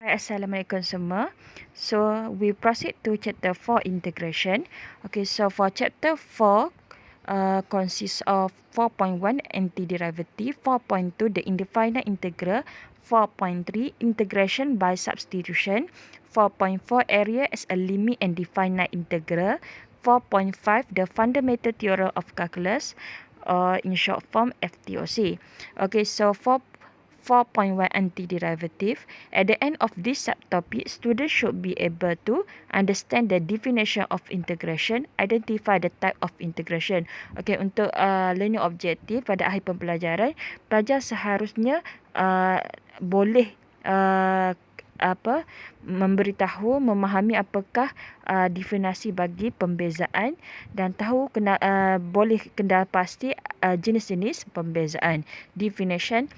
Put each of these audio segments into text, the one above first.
Assalamualaikum semua. So we proceed to chapter 4 integration. Okay, so for chapter 4 consists of 4.1 antiderivative, 4.2 the indefinite integral, 4.3 integration by substitution, 4.4 area as a limit and definite integral, 4.5 the fundamental theorem of calculus, or in short form FTOC. Okay, so 4.1 antiderivative. At the end of this subtopic, students should be able to understand the definition of integration, identify the type of integration. Okay, untuk learning objective pada akhir pembelajaran, pelajar seharusnya boleh memberitahu, memahami apakah definisi bagi pembezaan dan tahu boleh kenal pasti jenis-jenis pembezaan. Definition.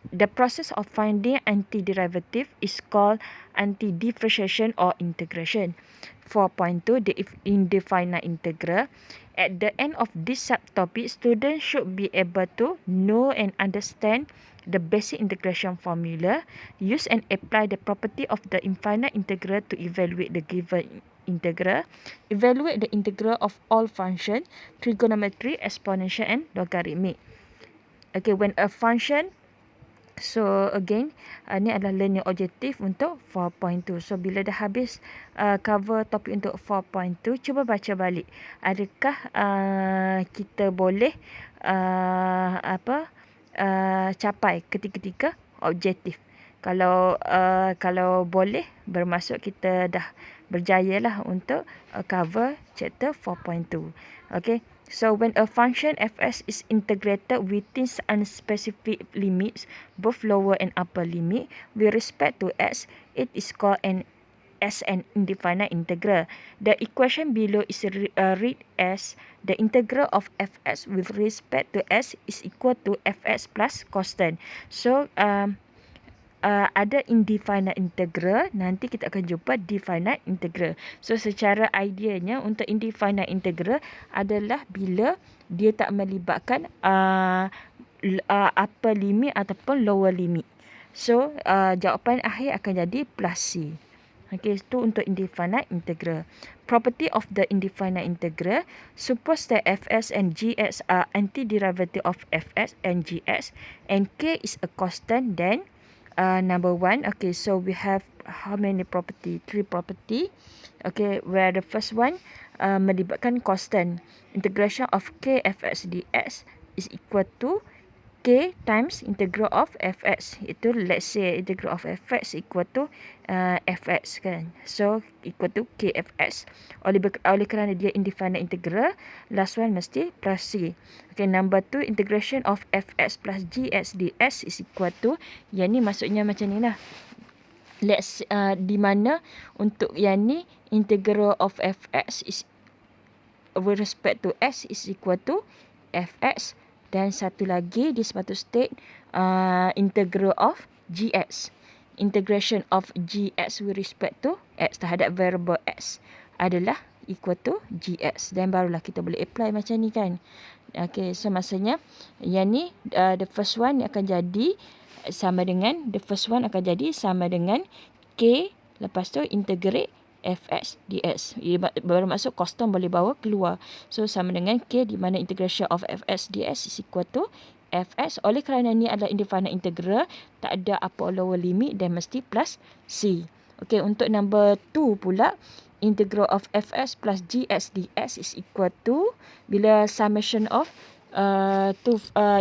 The process of finding antiderivative is called antidifferentiation or integration. 4.2 the indefinite integral. At the end of this subtopic, students should be able to know and understand the basic integration formula, use and apply the property of the infinite integral to evaluate the given integral, evaluate the integral of all functions, trigonometry, exponential and logarithmic. Okay, when a function, so again, ni adalah learning objective untuk 4.2. So bila dah habis cover topik untuk 4.2, cuba baca balik. Adakah kita boleh capai ketiga-tiga objektif? Kalau boleh, bermaksud kita dah berjayalah untuk cover chapter 4.2. Okay. So when a function fs is integrated within unspecified limits, both lower and upper limit, with respect to x, it is called an indefinite integral. The equation below is read as the integral of fs with respect to s is equal to fs plus constant. So ada indefinite integral, nanti kita akan jumpa definite integral. So secara ideanya untuk indefinite integral adalah bila dia tak melibatkan upper limit ataupun lower limit. So jawapan akhir akan jadi plus C. Okay, itu untuk indefinite integral. Property of the indefinite integral. Suppose that fs and gx are antiderivative of fs and gx and k is a constant, then number 1. Okay, so we have how many property? 3 property. Okay, where the first one melibatkan constant. Integration of k fx dx is equal to k times integral of fx. Itu let's say integral of fx equal to fx kan. So equal to k fx. Oleh kerana dia indefinite integral, last one mesti plus c. Okay, number 2, integration of fx plus gx dx is equal to, yang ni maksudnya macam ni lah. Let's di mana untuk yang ni integral of fx is with respect to s is equal to fx. Dan satu lagi, dia sepatut state integral of gx. Integration of gx with respect to x terhadap variable x adalah equal to gx. Dan barulah kita boleh apply macam ni kan. Okay, so maksudnya yang ni the first one akan jadi sama dengan, k, lepas tu integrate fx dx. Bermaksud constant boleh bawa keluar. So sama dengan k, di mana integration of fx dx is equal to fx. Oleh kerana ni adalah indefinite integral, tak ada upper lower limit, dan mesti plus c. Okay, untuk number 2 pula, integral of fx plus gx dx is equal to, bila summation of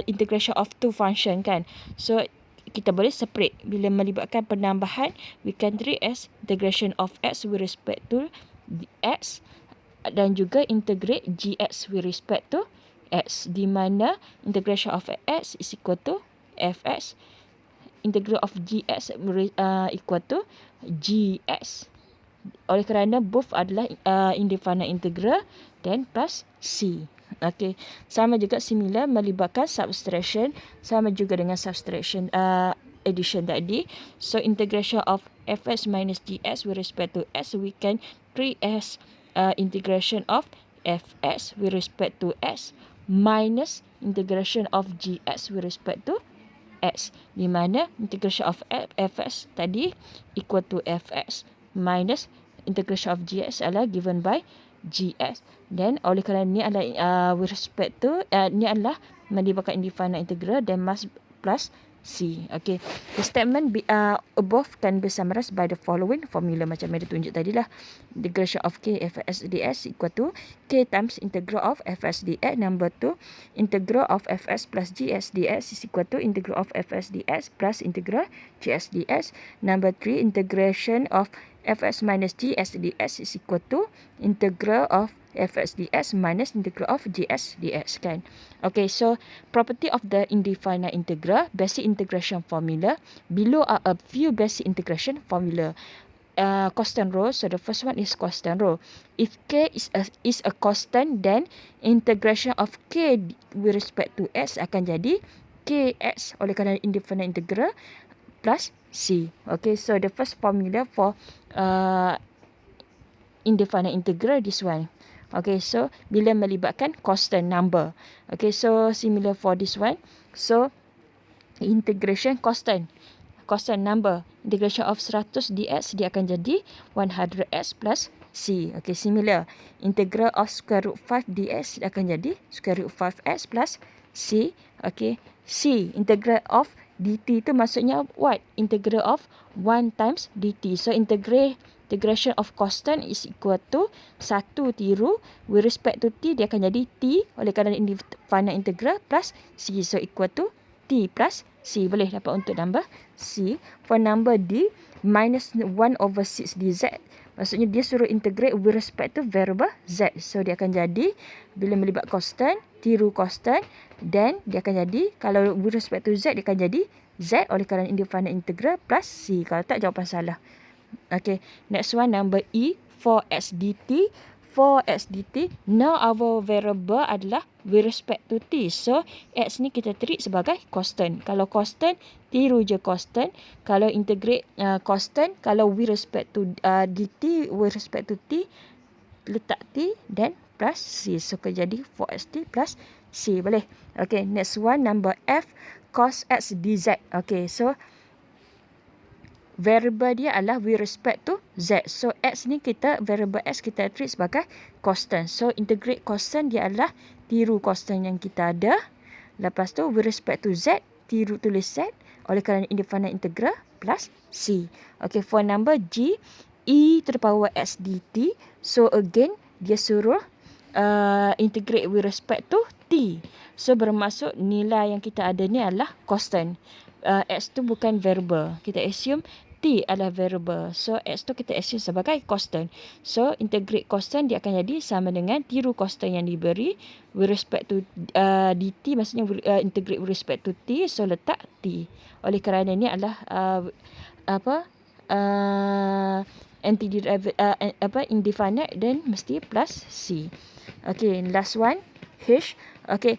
integration of two function kan. So kita boleh separate. Bila melibatkan penambahan, we can treat as integration of x with respect to x, dan juga integrate gx with respect to x, di mana integration of x is equal to fx, integral of gx equal to gx. Oleh kerana both adalah indefinite integral, dan plus c. Okay, sama juga similar melibatkan subtraction, sama juga dengan subtraction addition tadi. So integration of fx minus gx with respect to x, we can treat as integration of fx with respect to x minus integration of gx with respect to x, di mana integration of fx tadi equal to fx minus integration of gx adalah given by gx. Dan oleh kerana ni adalah with respect to ni adalah melibatkan indefinite integral, then must plus C. Okay. The statement above can be summarized by the following formula macam yang ditunjuk tadi lah. Integration of k fs ds equal to k times integral of fs dx. Number 2, integral of fs plus gs ds is equal to integral of fs ds plus integral gs ds. Number 3, integration of fs minus gs ds is equal to integral of fs ds minus integral of gs ds kan. Okay, so property of the indefinite integral, basic integration formula. Below are a few basic integration formula. Constant row. So the first one is constant row. If k is a constant, then integration of k with respect to s akan jadi kx oleh kerana indefinite integral plus c. Okay, so the first formula for indefinite integral, this one. Okay, so bila melibatkan constant number. Okay, so similar for this one. So integration constant number, integration of 100 dx dia akan jadi 100x plus c. Okay, similar. Integral of square root 5 dx dia akan jadi square root 5x plus c. Okay, c, integral of dt tu maksudnya what? Integral of 1 times dt. So integration of constant is equal to 1 tiru with respect to t, dia akan jadi t oleh kerana indefinite integral plus c. So equal to t plus c. Boleh dapat untuk number c. For number d, minus 1 over 6 dz. Maksudnya dia suruh integrate with respect to variable z. So dia akan jadi, bila melibat constant, tiru constant, then dia akan jadi, kalau with respect to z, dia akan jadi z oleh kerana indefinite integral plus c. Kalau tak, jawapan salah. Okay, next one, number E, 4x dt. 4x dt, now our variable adalah with respect to t. So, x ni kita treat sebagai constant. Kalau constant, tiru je constant. Kalau integrate constant, kalau with respect to dt, with respect to t, letak t, then plus c. So, jadi 4xt plus c. Boleh? Okay, next one, number F, cos x dz. Okay, so variable dia adalah with respect to z. So, x ni variable x kita treat sebagai constant. So, integrate constant dia adalah tiru constant yang kita ada. Lepas tu, with respect to z, tiru tulis z oleh kerana indefinite integral plus c. Okay, for number G, e to the power x dt. So, again, dia suruh integrate with respect to t. So, bermaksud nilai yang kita ada ni adalah constant. X tu bukan variable. Kita assume t adalah variable. So, x tu kita assume sebagai constant. So, integrate constant dia akan jadi sama dengan tiru constant yang diberi with respect to dt. Maksudnya integrate with respect to t. So, letak t. Oleh kerana ni adalah indefinite, then mesti plus c. Okay, last one, h. Okay,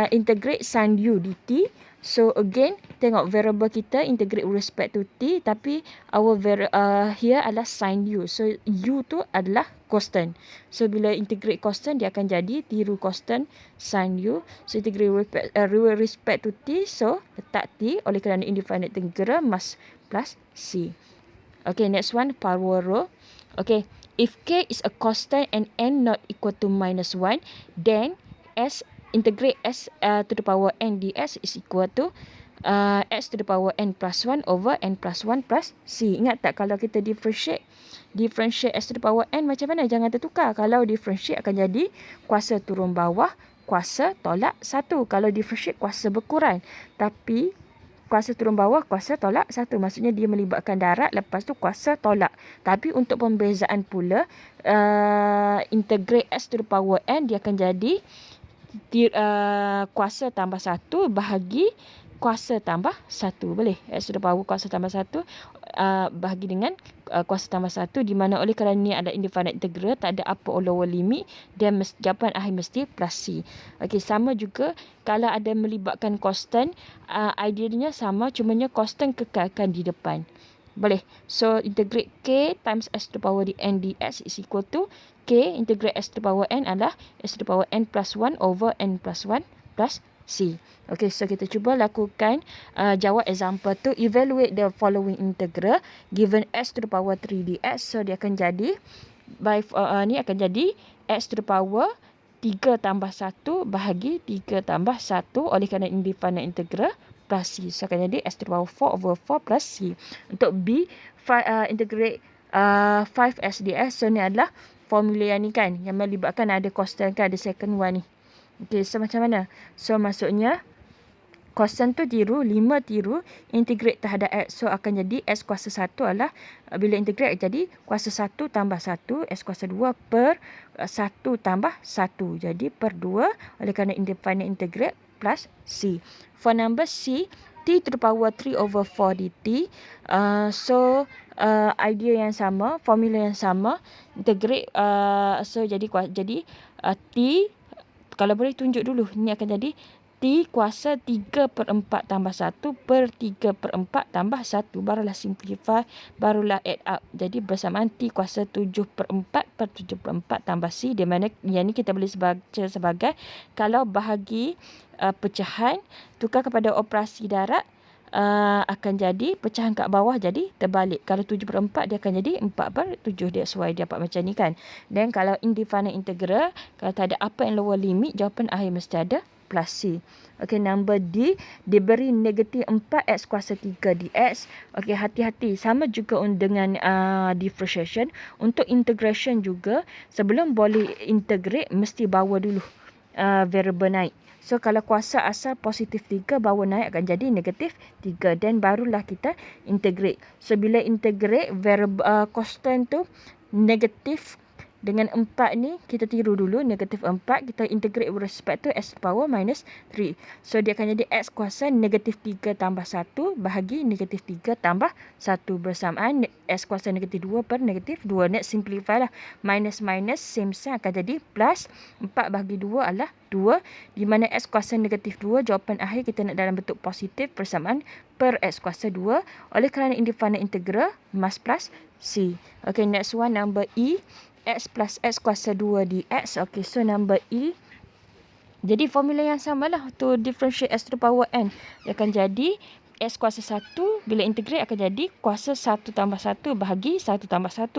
integrate sin u dt. So again, tengok variable kita integrate with respect to t, tapi our here adalah sin u. So u tu adalah constant. So bila integrate constant, dia akan jadi tiru constant sin u. So integrate with respect to t, so letak t oleh kerana indefinite integral must plus c. Okay, next one, power row. Okay, if k is a constant and n not equal to -1, then integrate s to the power n ds is equal to x to the power n plus 1 over n plus 1 plus c. Ingat tak kalau kita differentiate s to the power n macam mana? Jangan tertukar. Kalau differentiate akan jadi kuasa turun bawah, kuasa tolak 1. Kalau differentiate kuasa berkurang. Tapi kuasa turun bawah, kuasa tolak 1. Maksudnya dia melibatkan darat, lepas tu kuasa tolak. Tapi untuk pembezaan pula, integrate s to the power n, dia akan jadi kuasa tambah 1 bahagi kuasa tambah 1. Boleh? S to the power kuasa tambah 1 bahagi dengan kuasa tambah 1, di mana oleh kerana ni ada indefinite integral, tak ada upper or lower limit, dan jawapan akhir mesti plus c. Okey, sama juga kalau ada melibatkan constant, idealnya sama, cumanya constant kekalkan di depan. Boleh. So, integrate k times s to the power n ds is equal to k integrate s to the power n adalah s to the power n plus 1 over n plus 1 plus C. Okay, so kita cuba lakukan jawab example tu. Evaluate the following integral given x to the power 3 dx. So dia akan jadi ni akan jadi x to the power 3 tambah 1 bahagi 3 tambah 1 oleh kerana indefinite integral plus C. So akan jadi x to the power 4 over 4 plus C. Untuk B, integrate 5s ds. So ni adalah formula yang ni kan, yang melibatkan ada constant kan, ada second one ni. Okay, so macam mana? So maksudnya constant tu tiru, 5 tiru, integrate terhadap x. So akan jadi x kuasa 1 adalah, bila integrate jadi kuasa 1 tambah 1, x kuasa 2 per 1 tambah 1. Jadi per 2 oleh kerana indefinite integrate plus C. For number C, t to the power 3 over 4 dt. Idea yang sama, formula yang sama, integrate, so jadi t, kalau boleh tunjuk dulu, ni akan jadi T kuasa 3 per 4 tambah 1 per 3 per 4 tambah 1. Barulah simplify, barulah add up. Jadi bersamaan T kuasa 7 per 4 per 7 per 4 tambah C. Di mana yang ni kita boleh baca sebagai, kalau bahagi pecahan, tukar kepada operasi darat, akan jadi pecahan kat bawah jadi terbalik. Kalau 7 per 4 dia akan jadi 4 per 7. That's why dia dapat macam ni kan. Dan kalau indefinite integral, kalau tak ada apa yang lower limit, jawapan akhir mesti ada plus C. Okay, number D, diberi negatif 4x kuasa 3 dx. Okay, hati-hati. Sama juga dengan differentiation. Untuk integration juga, sebelum boleh integrate, mesti bawa dulu variable naik. So, kalau kuasa asal positif 3, bawa naik akan jadi negatif 3. Dan barulah kita integrate. So, bila integrate, variable constant tu negatif dengan 4 ni, kita tiru dulu negatif 4. Kita integrate with respect to x power minus 3. So, dia akan jadi x kuasa negatif 3 tambah 1 bahagi negatif 3 tambah 1. Bersamaan x kuasa negatif 2 per negatif 2. Net simplify lah. Minus same sign akan jadi plus 4 bahagi 2 adalah 2. Di mana x kuasa negatif 2, jawapan akhir kita nak dalam bentuk positif bersamaan per x kuasa 2. Oleh kerana indefinite integral, must plus C. Okay, next one, number E. X plus x kuasa 2 dx. Okay, so number E. Jadi formula yang sama lah to differentiate x to the power n. Dia akan jadi x kuasa 1, bila integrate akan jadi kuasa 1 tambah 1 bahagi 1 tambah 1.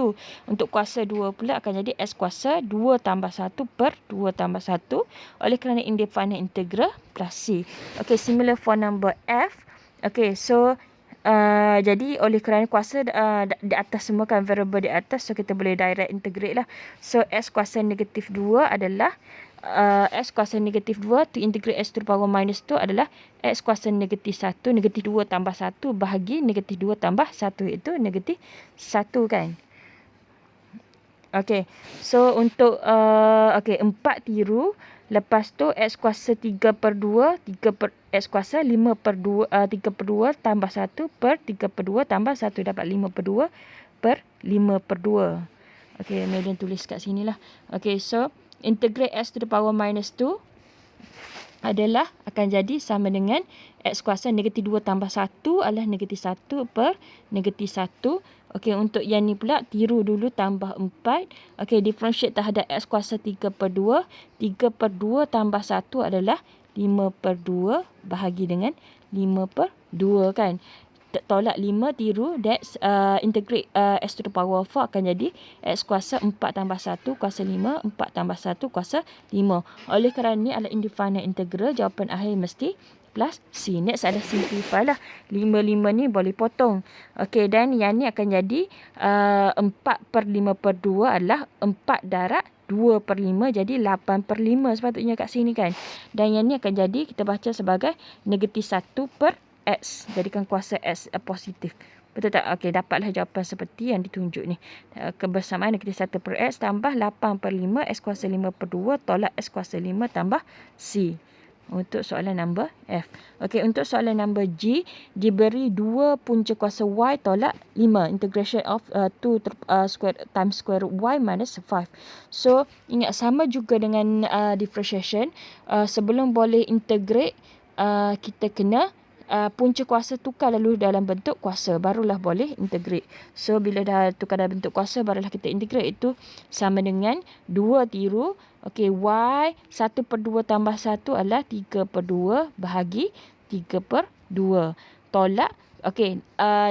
Untuk kuasa 2 pula akan jadi x kuasa 2 tambah 1 per 2 tambah 1. Oleh kerana indefinite integral plus C. Okay, similar for number F. Okay, so jadi oleh kerana kuasa di atas semua kan, variable di atas, so kita boleh direct integrate lah. So x kuasa negatif 2 adalah x kuasa negatif 2 to integrate x to the power minus 2 adalah x kuasa negatif 1, negatif 2 tambah 1 bahagi negatif 2 tambah 1, iaitu negatif 1 kan. Okay, so untuk 4 tiru. Lepas tu x kuasa 3 per 2, x kuasa 5 per 2, 3 per 2 tambah 1 per 3 per 2 tambah 1. Dapat 5 per 2 per 5 per 2. Okay, Medan tulis kat sini lah. Okay, so integrate x to the power minus 2 adalah akan jadi sama dengan x kuasa negatif 2 tambah 1 adalah negatif 1 per negatif 1. Okey, untuk yang ni pula tiru dulu tambah 4. Okey, differentiate terhadap x kuasa 3 per 2. 3 per 2 tambah 1 adalah 5 per 2 bahagi dengan 5 per 2 kan. Tolak 5 tiru, that's integrate x to the power 4 akan jadi x kuasa 4 tambah 1 kuasa 5, 4 tambah 1 kuasa 5. Oleh kerana ni adalah indefinite integral, jawapan akhir mesti plus C. Next ada simplify lah. 5 ni boleh potong. Okey, dan yang ni akan jadi 4 per 5 per 2 adalah 4 darab 2 per 5, jadi 8 per 5 sepatutnya kat sini kan. Dan yang ni akan jadi, kita baca sebagai negatif 1 per X. Jadikan kuasa X positif. Betul tak? Okey, dapatlah jawapan seperti yang ditunjuk ni. Kebersamaan negatif 1 per X tambah 8 per 5, X kuasa 5 per 2, tolak X kuasa 5 tambah C. Untuk soalan number F. Okey, untuk soalan number G, diberi 2 punca kuasa Y tolak 5. Integration of 2 times square root Y minus 5. So, ingat sama juga dengan differentiation. Sebelum boleh integrate, kita kena punca kuasa tukar lalu dalam bentuk kuasa, barulah boleh integrate. So bila dah tukar dalam bentuk kuasa, barulah kita integrate. Itu sama dengan 2 tiru. Okey, Y 1/2 tambah 1 adalah 3/2 bahagi 3/2. Tolak. Okey,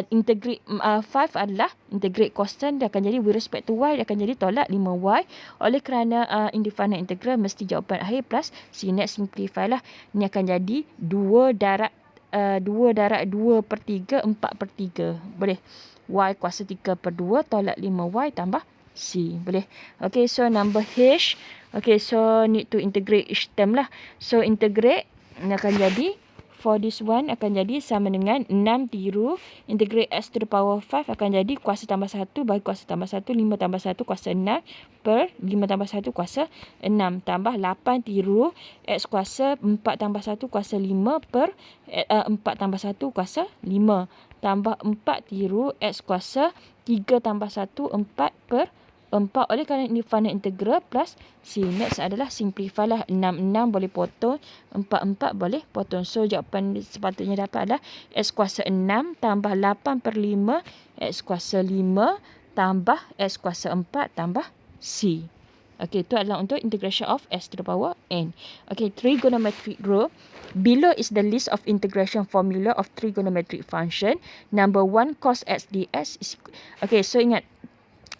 integrate 5 adalah integrate constant, dia akan jadi with respect to Y, dia akan jadi tolak 5Y. Oleh kerana indefinite integral, mesti jawapan akhir plus C. Next simplify lah. Ini akan jadi 2 darab 2/3, 4/3. Boleh. Y kuasa 3/2 tolak 5Y tambah C. Boleh. Okay, so number H. Okay, so need to integrate each term lah. So integrate, akan jadi for this one akan jadi sama dengan 6 tiru. Integrate x to the power 5 akan jadi kuasa tambah 1 bagi kuasa tambah 1. 5 tambah 1 kuasa 6 per 5 tambah 1 kuasa 6. Tambah 8 tiru. X kuasa 4 tambah 1 kuasa 5 per 4 tambah 1 kuasa 5. Tambah 4 tiru. X kuasa 3 tambah 1 4 per 4. Oleh kerana indefinite integral plus C. Next adalah simplify lah. 6 boleh potong. 4 boleh potong. So jawapan sepatutnya dapat adalah X kuasa 6 tambah 8/5. X kuasa 5 tambah X kuasa 4 tambah C. Okey, itu adalah untuk integration of S to the power N. Okey, trigonometric rule. Below is the list of integration formula of trigonometric function. Number 1 cos x ds is... Okey, so ingat.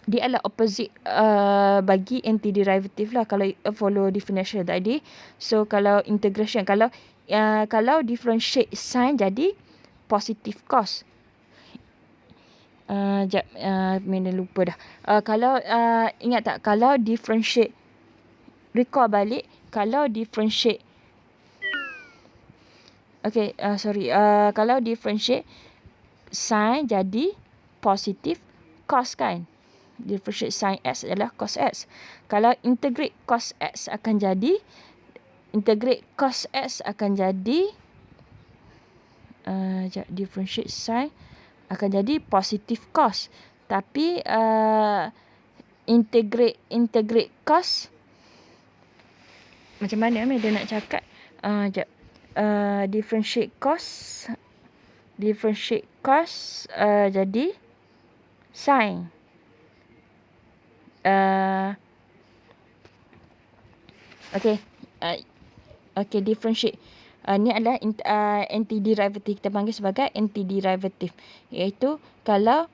Dia adalah opposite bagi antiderivative lah kalau follow definition tadi. So kalau integration, kalau differentiate sign jadi positive cos. Mana lupa dah. Kalau ingat tak, kalau differentiate, recall balik, kalau differentiate, okay, kalau differentiate sign jadi positive cos kan. Differentiate sin x adalah cos x. Kalau integrate cos x akan jadi, differentiate sin akan jadi positive cos. Tapi integrate cos macam mana dia nak cakap? Differentiate cos jadi sin. Okay, differentiate. Ni adalah antiderivative. Kita panggil sebagai antiderivative. Iaitu kalau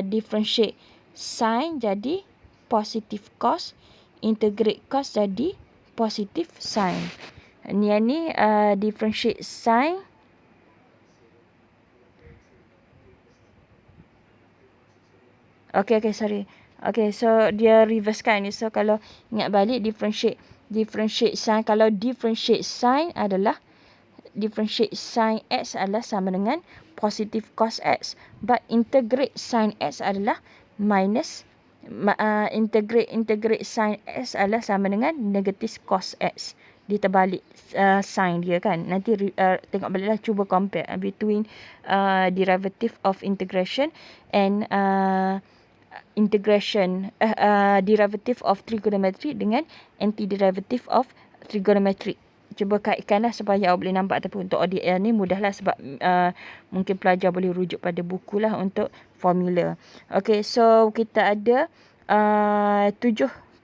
differentiate sin jadi positive cos, integrate cos jadi positive sin. Ni differentiate sin. Okay, sorry. Okay, so dia reverse kan ni. So kalau ingat balik differentiate sin, kalau differentiate sin x adalah sama dengan positive cos x. But integrate sin x adalah minus, integrate sin x adalah sama dengan negative cos x. Dia terbalik sign dia kan. Nanti tengok baliklah, cuba compare between derivative of integration and derivative of trigonometry dengan antiderivative of trigonometry. Cuba kaitkanlah supaya awak boleh nampak. Tapi untuk ODL ni mudahlah sebab mungkin pelajar boleh rujuk pada buku lah untuk formula. Okay, so kita ada 7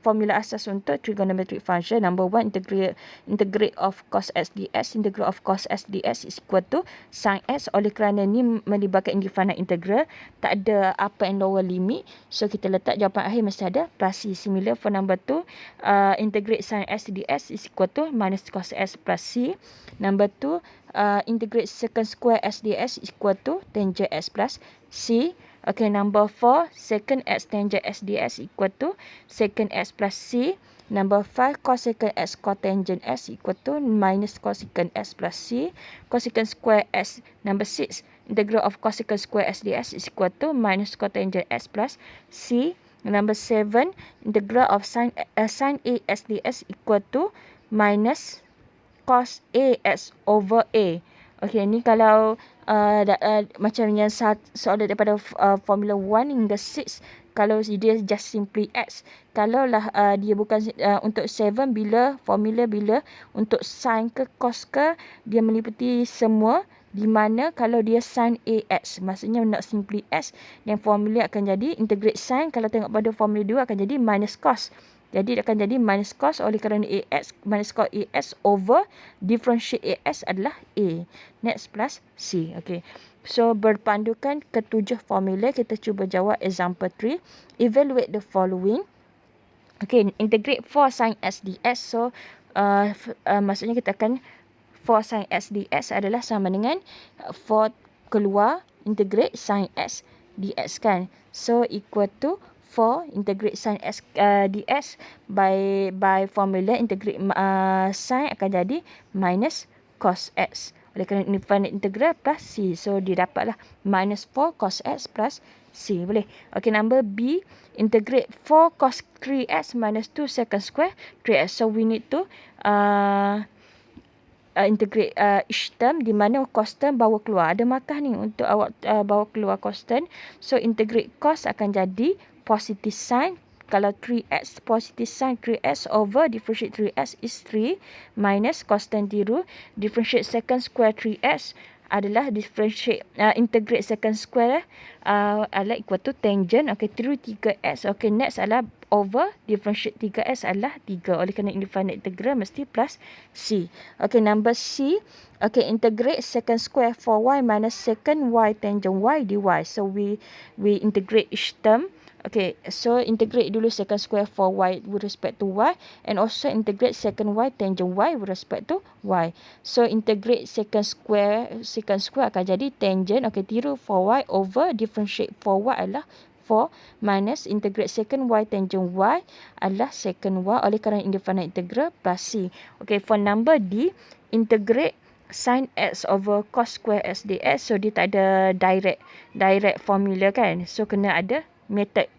formula asas untuk trigonometric function. Number 1, integrate of cos x ds. Integral of cos x ds is equal to sin x. Oleh kerana ni melibatkan indefinite integral, tak ada upper and lower limit. So kita letak jawapan akhir mesti ada plus C. Similar for number 2, integrate sin x ds is equal to minus cos x plus C. Number 2, integrate secant square x ds is equal to tangent x plus C. Okay, number 4, secant x tangent x ds equal to secant x plus C. Number 5, cosecant x cotangent x equal to minus cosecant x plus C. Cosecant square x. Number 6, integral of cosecant square x ds is equal to minus cotangent x plus C. Number 7, integral of sin A x ds equal to minus cos A x over A. Okay, ni kalau macam yang soalan daripada formula 1 hingga 6 kalau dia just simply X. Kalau lah dia bukan untuk 7 bila formula bila untuk sin ke cos ke dia meliputi semua, di mana kalau dia sin AX maksudnya nak simply X, dan formula akan jadi integrate sin, kalau tengok pada formula 2 akan jadi minus cos. Jadi akan jadi minus cos oleh kerana AX minus cos AX over differentiate AX adalah A. Next plus C. Okay. So berpandukan ketujuh formula, kita cuba jawab example 3. Evaluate the following. Okay, integrate 4 sin S dx. So maksudnya kita akan 4 sin S dx adalah sama dengan 4 keluar integrate sin S dx kan. So equal to 4 integrate sin S dx by formula integrate sin akan jadi minus cos X. Oleh kerana infinite integral plus C. So dia dapatlah minus 4 cos X plus C. Boleh. Okay, number B. Integrate 4 cos 3x minus 2 second square 3x. So we need to integrate each term, di mana cos term bawa keluar. Ada markah ni untuk awak bawa keluar cos term. So integrate cos akan jadi positive sin. Kalau 3x, positive sin 3x over differentiate 3x is 3 minus cos term tiru. Differentiate second square 3x adalah differentiate integrate second square adalah equal to tangent. Okay, tiru 3x. Okay, next adalah over differentiate 3x adalah 3. Oleh kerana infinite integral mesti plus C. Okay, number C. Okay, integrate second square 4y minus second y tangent y dy. So we integrate each term. Okay, so integrate dulu second square 4y with respect to y, and also integrate second y tangent y with respect to y. So integrate second square akan jadi tangent. Okay, tiru 4y over differentiate 4y adalah 4 minus integrate second y tangent y adalah second y oleh kerana indefinite integral plus C. Okay, for number D, integrate sin x over cos square x dx. So dia tak ada direct formula kan. So kena ada method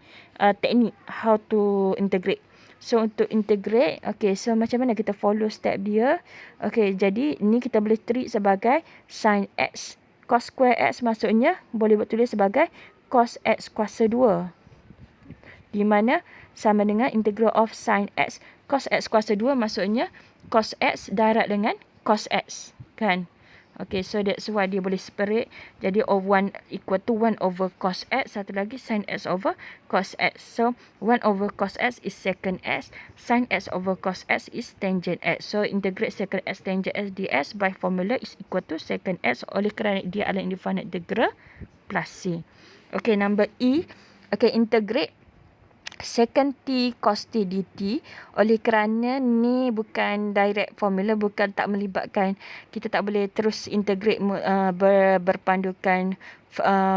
teknik how to integrate. So untuk integrate, okay, so macam mana kita follow step dia. Okay, jadi ni kita boleh treat sebagai sin x cos square x, maksudnya boleh buat tulis sebagai cos x kuasa 2, di mana sama dengan integral of sin x cos x kuasa 2, maksudnya cos x darab dengan cos x kan. Okay, so that's why dia boleh separate. Jadi 1 equal to 1 over cos x. Satu lagi sin x over cos x. So 1 over cos x is secant x. Sin x over cos x is tangent x. So integrate secant x tangent x dx by formula is equal to secant x. Oleh kerana dia adalah indefinite integral plus C. Okay, number E. Okay, integrate secant t cos t dt. Oleh kerana ni bukan direct formula, bukan tak melibatkan, kita tak boleh terus integrate berpandukan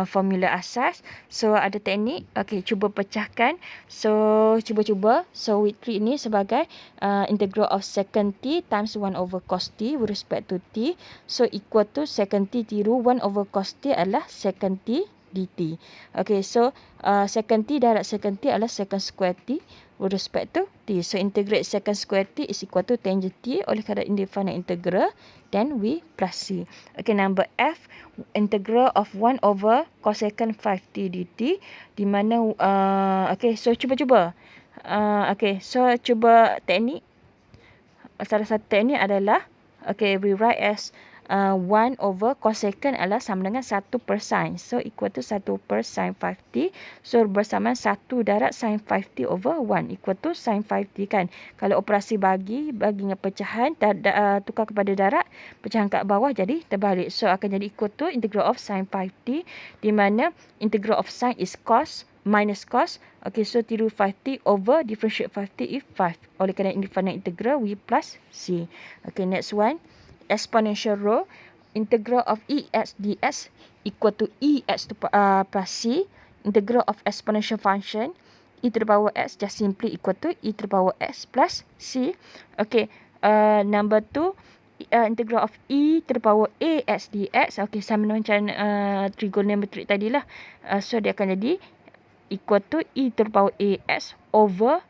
formula asas. So ada teknik. Okay, cuba pecahkan. So cuba. So we treat ni sebagai integral of secant t times 1 over cos t with respect to t. So equal to secant t tiru 1 over cos t adalah secant t dt. Okay, so secant t darab secant t adalah secant square t with respect to t. So integrate secant square t is equal to tangent t oleh kerana indefinite integral, then we plus C. Okay, number F, integral of 1 over cosecant 5t dt, di mana okay, so cuba. Okay, so cuba teknik. Salah satu teknik adalah, okay, we write as 1 over cosecant adalah sama dengan 1 per sin. So equal to 1 per sin 5t. So bersamaan 1 darab sin 5t over 1 equal to sin 5t kan. Kalau operasi baginya pecahan, tukar kepada darab, pecahan kat bawah jadi terbalik. So akan jadi equal to integral of sin 5t, di mana integral of sin is cos minus cos. Okay, so tiru 5t over differentiate 5t is 5. Oleh kerana indefinite integral, we plus C. Okay, next one. Exponential row, integral of ex dx equal to ex to plus C. Integral of exponential function e to the power x just simply equal to e to the power x plus C. Okay, number 2, integral of e to the power ax dx. Okay, sama macam trigonometry tadilah. So dia akan jadi equal to e to the power ax over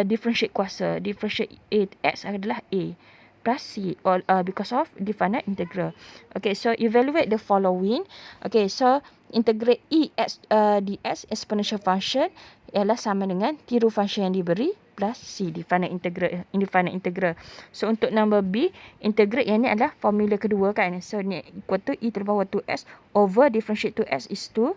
differentiate kuasa. Differentiate x adalah a. plus C, or because of definite integral. Okay, so evaluate the following. Okay, so integrate E as ds exponential function ialah sama dengan tiru function yang diberi plus C, definite integral. So untuk number B, integrate yang ni adalah formula kedua kan. So ni equal to e to the power 2s over differentiate 2s is 2,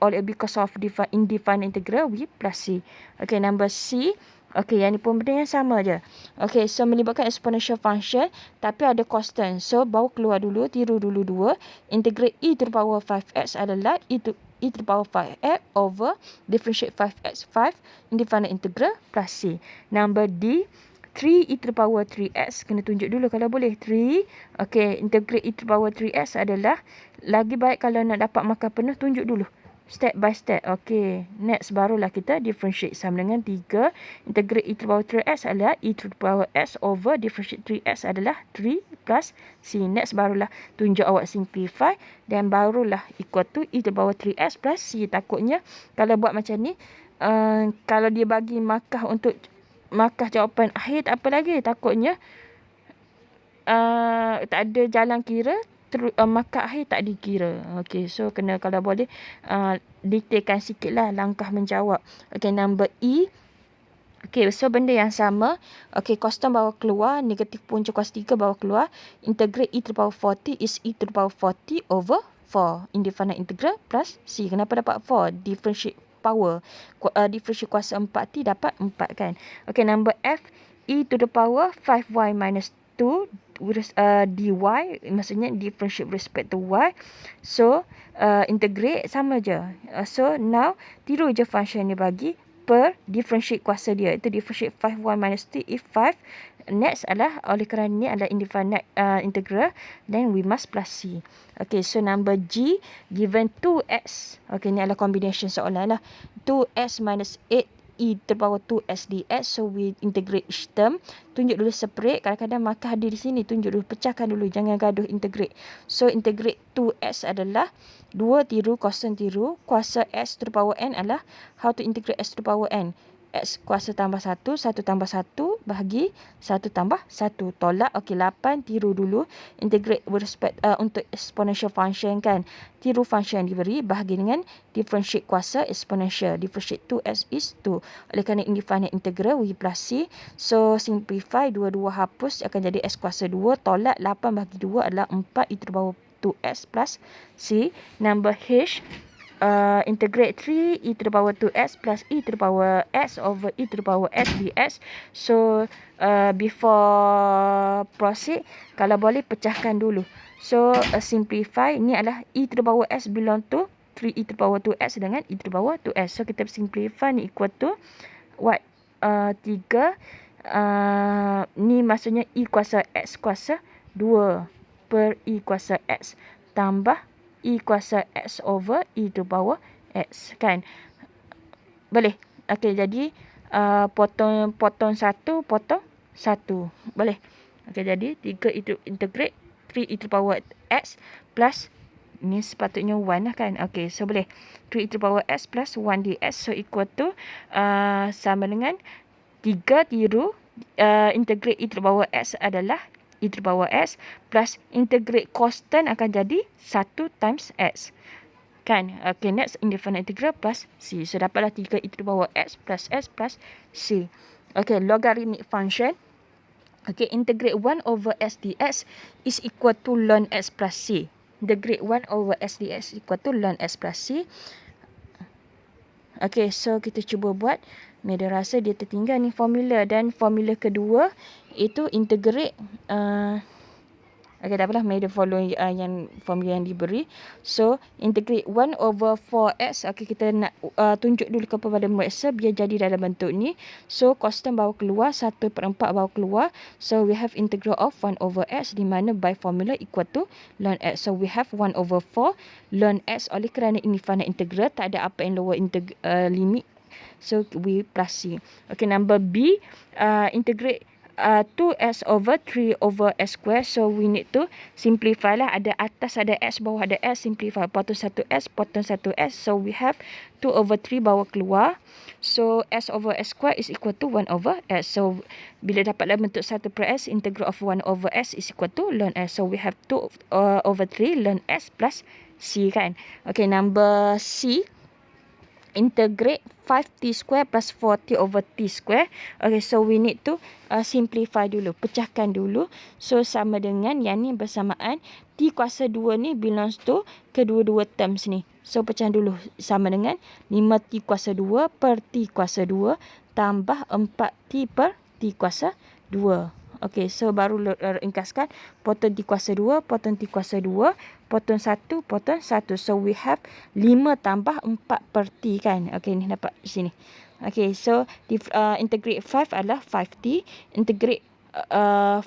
all because of indefinite integral we plus C. Okay, number C. Okay, yang ni pun benda yang sama je. Okay, so melibatkan exponential function tapi ada constant. So, bawa keluar dulu, tiru dulu 2. Integrate e to the power 5x adalah e to the power 5x over differentiate 5x 5 indefinite integral plus C. Number D, 3 e to the power 3x. Kena tunjuk dulu kalau boleh. 3. Okay, integrate e to the power 3x adalah lagi baik kalau nak dapat markah penuh, tunjuk dulu. Step by step. Okay. Next barulah kita differentiate sama dengan 3. Integrate e to the power 3s adalah e to the power s over differentiate 3s adalah 3 plus C. Next barulah tunjuk awak simplify. Dan barulah equal to e to the power 3s plus C. Takutnya kalau buat macam ni, kalau dia bagi markah untuk markah jawapan akhir tak apa lagi. Takutnya tak ada jalan kira. Markah akhir tak dikira. Okay, so kena kalau boleh detailkan sikit lah langkah menjawab. Okay, number E. Okay, so benda yang sama. Okay, constant bawa keluar. Negatif punca kuasa 3 bawa keluar. Integrate e to the power 40 is e to the power 40 over 4. Indefinite integral plus C. Kenapa dapat 4? Differentiate power. Differentiate kuasa 4T dapat 4 kan. Okay, number F. E to the power 5y minus 2 dy, maksudnya differentiate with respect to y. So integrate sama je. So now tiru je function ni bagi per differentiate kuasa dia, itu differentiate 5y minus 2 if 5. Next adalah oleh kerana ni adalah indefinite integral, then we must plus C. Okay, so number G, given 2x. Okay, ni adalah combination soalan lah. 2s minus 8 e to the power 2s ds. So we integrate each term. Tunjuk dulu separate. Kadang-kadang markah ada di sini. Tunjuk dulu, pecahkan dulu. Jangan gaduh integrate. So integrate 2s adalah 2 tiru, kosong tiru. Kuasa s to the power n adalah how to integrate s to the power n. X kuasa tambah 1, 1 tambah 1 bahagi 1 tambah 1. Tolak. Okey, 8 tiru dulu. Integrate with respect untuk exponential function kan. Tiru function yang diberi bahagi dengan differentiate kuasa exponential. Differentiate 2s is 2. Oleh kerana indefinite integral we plus C. So simplify, 2 hapus akan jadi s kuasa 2. Tolak 8 bahagi 2 adalah 4 e to the power 2s plus C. Number H. Integrate 3 e to the power 2s plus e to the power s over e to the power s ds. So before proceed, kalau boleh pecahkan dulu. So simplify, ni adalah e to the power s belong to 3 e to the power 2s dengan e to the power 2s. So kita simplify, ni equal to what? 3 ni maksudnya e kuasa x kuasa 2 per e kuasa x tambah e kuasa x over e to power x kan. Boleh. Okey, jadi potong 1, potong 1. Boleh. Okey, jadi 3 itu integrate 3 e to power x plus ni sepatutnya 1 lah kan. Okey, so boleh 3 e to power x plus 1 ds. So equal to sama dengan 3 tiru integrate e to power x adalah e to the power s plus integrate constant akan jadi 1 times x. Kan? Okay, next indefinite integral plus C. So, dapatlah 3 e to the power x plus C. Okay, logarithmic function. Okay, integrate 1 over s ds is equal to ln x plus C. Integrate 1 over s ds equal to ln x plus C. Okay, so kita cuba buat. Dia rasa dia tertinggal ni formula. Dan formula kedua itu integrate. Okay, tak apalah. Dia follow yang formula yang diberi. So, integrate 1 over 4x. Okay, kita nak tunjuk dulu kepada muasa biar jadi dalam bentuk ni. So, constant bawa keluar. 1/4 bawa keluar. So, we have integral of 1 over x. Di mana by formula equal to ln x. So, we have 1 over 4 ln x. Oleh kerana indefinite integral, tak ada apa yang lower limit. So, we plus C. Okay, number B. Integrate 2s over 3 over s square. So we need to simplify lah. Ada atas ada s, bawah ada s. Simplify. Potong 1s, potong 1s. So we have 2 over 3 bawa keluar. So s over s square is equal to 1 over s. So bila dapatlah bentuk 1 per s, integral of 1 over s is equal to ln s. So we have 2 over 3 ln s plus c kan. Okay, number c. Integrate 5t square plus 4t over t square. Okay, so we need to simplify dulu. Pecahkan dulu. So, sama dengan yang ni bersamaan. T kuasa 2 ni belongs to kedua-dua terms ni. So, pecah dulu. Sama dengan 5t kuasa 2 per t kuasa 2 tambah 4t per t kuasa 2. Okay, so baru ringkaskan. Potong t kuasa 2, potong t kuasa 2, potong 1, potong 1. So, we have 5 tambah 4 per t kan. Okay, ni dapat sini. Okay, so integrate 5 adalah 5t. Integrate 4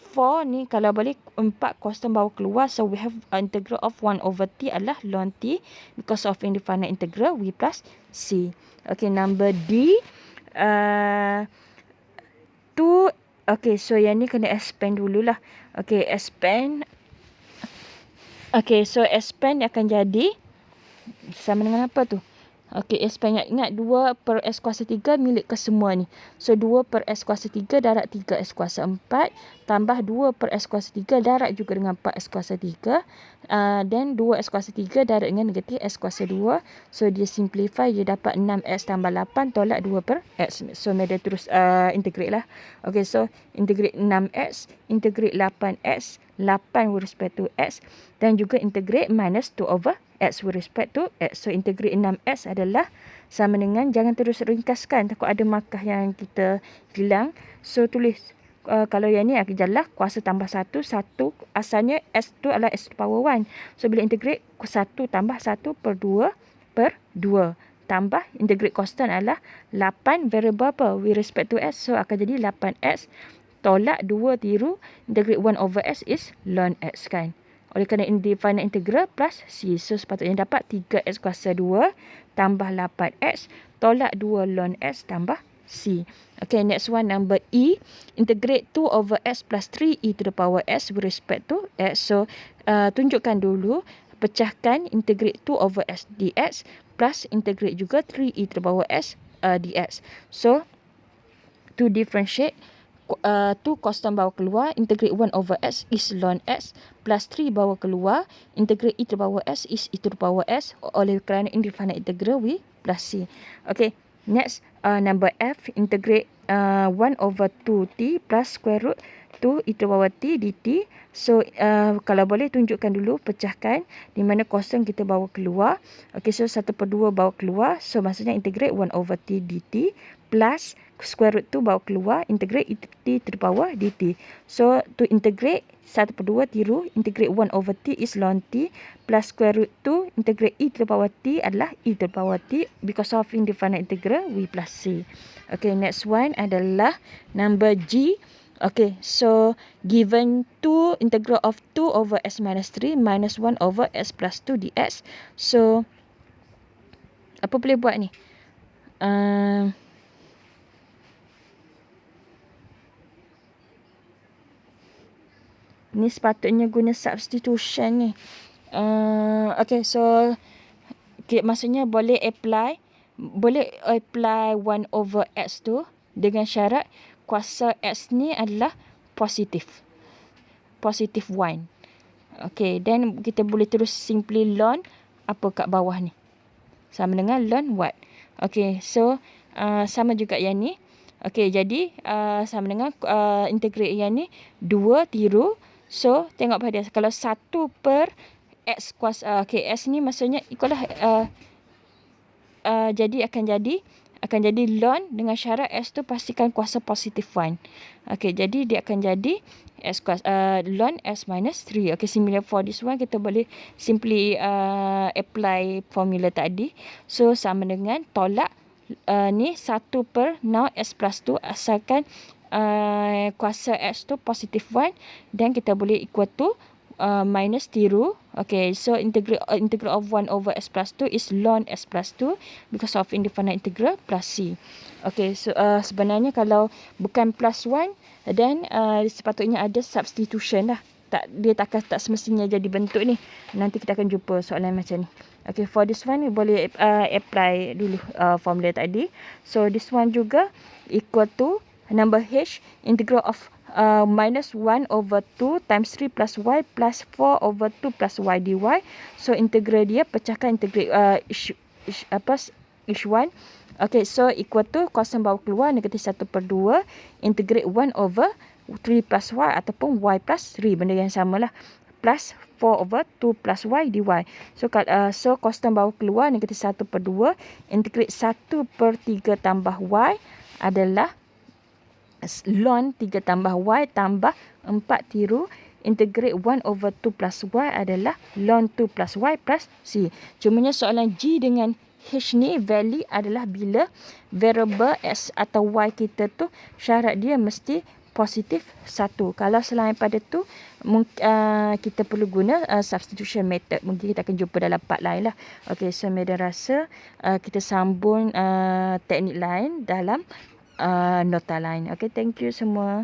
ni kalau boleh 4 kosong bawa keluar. So, we have integral of 1 over t adalah ln t. Because of indefinite integral, we plus c. Okay, number D. 2. Okay, so yang ni kena expand dululah. Okay, expand. Okay, so expand akan jadi sama dengan apa tu? Okay, expand ingat 2 per s kuasa 3 milik kesemua ni. So, 2 per s kuasa 3 darab 3 s kuasa 4. Tambah 2 per s kuasa 3 darab juga dengan 4 s kuasa 3. Then 2 s kuasa 3 darab dengan negatif s kuasa 2. So, dia simplify. Dia dapat 6s tambah 8 tolak 2 per s. So, dia terus integrate lah. Okay, so integrate 6s, integrate 8s, 8 with respect to s. Dan juga integrate minus 2 over x with respect to x. So, integrate 6s adalah sama dengan, jangan terus ringkaskan. Takut ada markah yang kita hilang. So, tulis. Kalau yang ni adalah kuasa tambah 1. 1 asalnya s tu adalah s to power 1. So, bila integrate 1 tambah 1 per 2 per 2. Tambah integrate constant adalah 8 variable apa? With respect to s. So, akan jadi 8s. Tolak 2 tiru. Integrate 1 over s is ln x kan. Oleh kerana indefinite integral plus c. So, sepatutnya dapat 3x kuasa 2 tambah 8x tolak 2 ln s tambah c. Okay, next one number E. Integrate 2 over s plus 3e to the power s with respect to x. So, tunjukkan dulu. Pecahkan integrate 2 over s dx plus integrate juga 3e to the power s dx. So, to differentiate, 2 constant bawa keluar, integrate 1 over s is ln x plus 3 bawa keluar, integrate e to the power s is e to the power s. Oleh kerana indefinite integral, we plus c. Okay, next number F. Integrate 1 over 2t plus square root 2 e to the power t dt. So, kalau boleh tunjukkan dulu, pecahkan di mana kosong kita bawa keluar. Okay, so 1 per 2 bawa keluar. So, maksudnya integrate 1 over t dt plus square root 2 bawa keluar, integrate e to the power dt. So, to integrate 1 per 2 tiru, integrate 1 over t is ln t plus square root 2, integrate e to the power t adalah e to the power t. Because of indefinite integral, we plus c. Okay, next one adalah number G. Okay, so given 2 integral of 2 over s minus 3 minus 1 over s plus 2 dx. So, apa boleh buat ni? Ni sepatutnya guna substitution ni. Okay, so maksudnya boleh apply 1 over x tu dengan syarat kuasa x ni adalah positif. Positif 1. Okay, then kita boleh terus simply ln apa kat bawah ni. Sama dengan ln what. Okay, so sama juga yang ni. Okay, jadi sama dengan integrate yang ni 2 tiru. So, tengok pada kalau 1 per x kuasa, okay, s ni maksudnya ikulah, jadi akan jadi ln dengan syarat s tu pastikan kuasa positif 1. Okay, jadi dia akan jadi s kuasa, ln s minus 3. Okay, similar for this one, kita boleh simply apply formula tadi. So, sama dengan tolak ni 1 per now s plus 2 asalkan kuasa x tu positif 1 dan kita boleh equal to minus tiru. Okay, so integral of 1 over s plus 2 is ln s plus 2 because of indefinite integral plus c. Okay, so sebenarnya kalau bukan plus 1, then sepatutnya ada substitution lah. Dia tak semestinya jadi bentuk ni. Nanti kita akan jumpa soalan macam ni. Okay, for this one, boleh apply dulu formula tadi. So, this one juga equal to number h integral of minus 1 over 2 times 3 plus y plus 4 over 2 plus y dy. So, integral dia pecahkan integral each one. Okay, so equal to kosong bawah keluar negatif 1/2 integrate 1 over 3 plus y ataupun y plus 3. Benda yang sama lah. Plus 4 over 2 plus y dy. So kosong bawah keluar negatif 1/2 integrate 1/3 tambah y adalah ln 3 tambah y tambah 4 tiru integrate 1 over 2 plus y adalah ln 2 plus y plus c. Cumanya soalan G dengan H ni value adalah bila variable x atau y kita tu syarat dia mesti positif 1. Kalau selain pada tu kita perlu guna substitution method. Mungkin kita akan jumpa dalam part lain lah. Okay, so Madam rasa kita sambung teknik lain dalam nota lain. Okay, thank you semua.